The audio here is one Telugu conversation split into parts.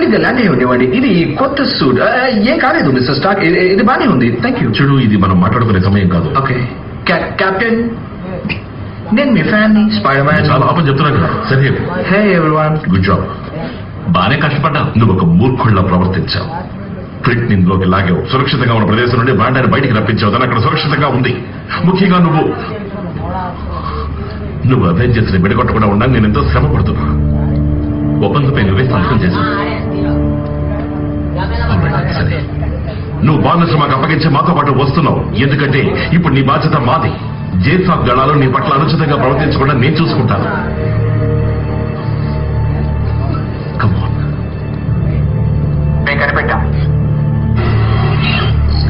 సరిగ్గా లాంటి ఉండేవాడి. ఇది కొత్త సూట్. ఏం కాలేదు మిస్టర్ స్టార్క్, ఇది బానే ఉంది. Thank you. చూడు, ఇది మనం మాట్లాడుకునే సమయం కాదు. ఓకే కెప్టెన్, నేను మీ ఫ్యాన్ ని. Spider man. చాలా ఆపని చెప్తున్నా కదా. సరే, హే ఎవ్రీవన్. Good job. బానే కష్టపడ్డా. నువ్వు ఒక మూర్ఖుల్లా ప్రవర్తించావు. ఫ్లిట్ నిందులోకి లాగావు. సురక్షితంగా ఉన్న ప్రదేశం నుండి బ్రాండ్ బయటికి రప్పించావు. దాని అక్కడ సురక్షితంగా ఉంది. ముఖ్యంగా నువ్వు అవెంజర్స్ ని విడగొట్టకుండా ఉండాలని నేను ఎంతో శ్రమ పడుతున్నా. ఒప్పందంపై నువ్వే సంతకం చేశావు. సరే, నువ్వు బాధ్యత మాకు అప్పగించే మాతో పాటు వస్తున్నావు. ఎందుకంటే ఇప్పుడు నీ బాధ్యత మాది. జేసాఫ్ దళాలు నీ పట్ల అనుచితంగా ప్రవర్తించకుండా నేను చూసుకుంటాను. నేను కనిపెట్టా.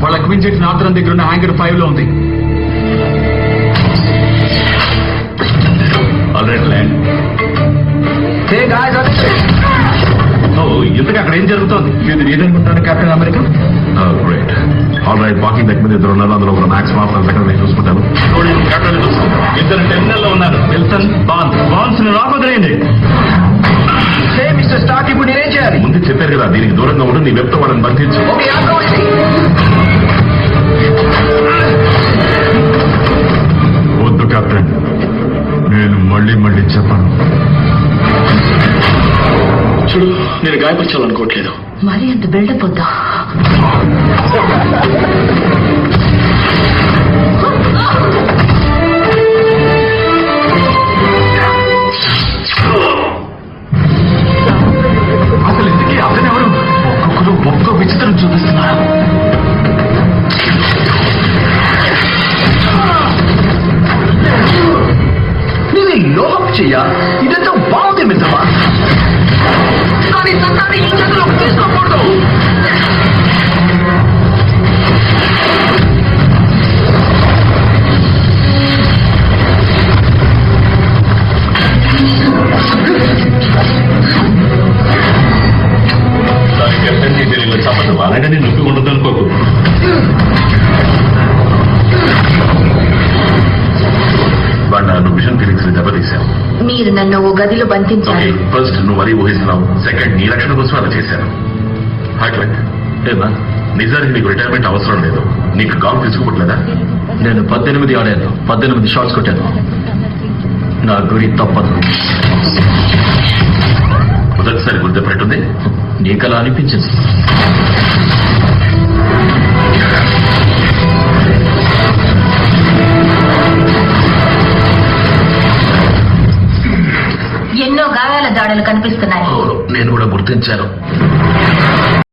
వాళ్ళ క్వీన్ జెట్ నార్థన్ దగ్గర ఉన్న హ్యాంగర్ 5 లో ఉంది. Already land. ఇంతగా అక్కడ ఏం జరుగుతోంది? ఇది ఏదనుకుంటాను captain America. Great. All right, walking deck మీద ఇద్దరు ఉన్నారు. అందులో ఒక మ్యాక్స్ మాస్టర్ సెకండ్ నేను చూసుకుంటాను. ఇద్దరు టెర్మినల్ లో ఉన్నారు. విల్సన్, బాన్స్ రాకొదిలేయండి. మిస్టర్ స్టార్క్, ఇప్పుడు నేనేం చేయాలి? ముందు చెప్పారు కదా, దీనికి దూరంగా ఉండి నీ వెబ్తో వాళ్ళని బంధించు. వద్దు కెప్టెన్, నేను మళ్ళీ చెప్పాను. చూడు, నేను గాయపరచాలనుకోవట్లేదు. మరి అంత బిల్డప్ వద్దా? అసలు ఇంతకీ అతనెవరు? ఒక్కొక్కరు ఒక్కో విచిత్రం చూపిస్తున్నారు. నేను లోహం చెయ్యా. ఇదంతా బాగుంది మిత్రమా, కానీ సత్తాన్ని ఈ చేతిలోకి తీసుకోకూడదు. చెప్పదు, అలాగని నొప్పి ఉండదు అనుకోకు. నువ్వు విజన్ ఫీలింగ్స్ ని దెబ్బతీశావు. మీరు నన్ను ఓ గదిలో బంధించారు. ఫస్ట్ నువ్వు మరీ ఊహిస్తున్నావు. సెకండ్, నీ రక్షణ కోసం అలా చేశాను. ఏమా, నిజానికి నీకు రిటైర్మెంట్ అవసరం లేదు. నీకు గాల్ఫ్ తీసుకోవట్లేదా? నేను 18 ఆడాను, 18 షాట్స్ కొట్టాను. నా గురి తప్పదు. మొదటిసారి గుర్తుపెట్టుంది. నీకలా అనిపించింది. ఎన్నో గాయాల దాడులు కనిపిస్తున్నాయి. నేను కూడా గుర్తించాను.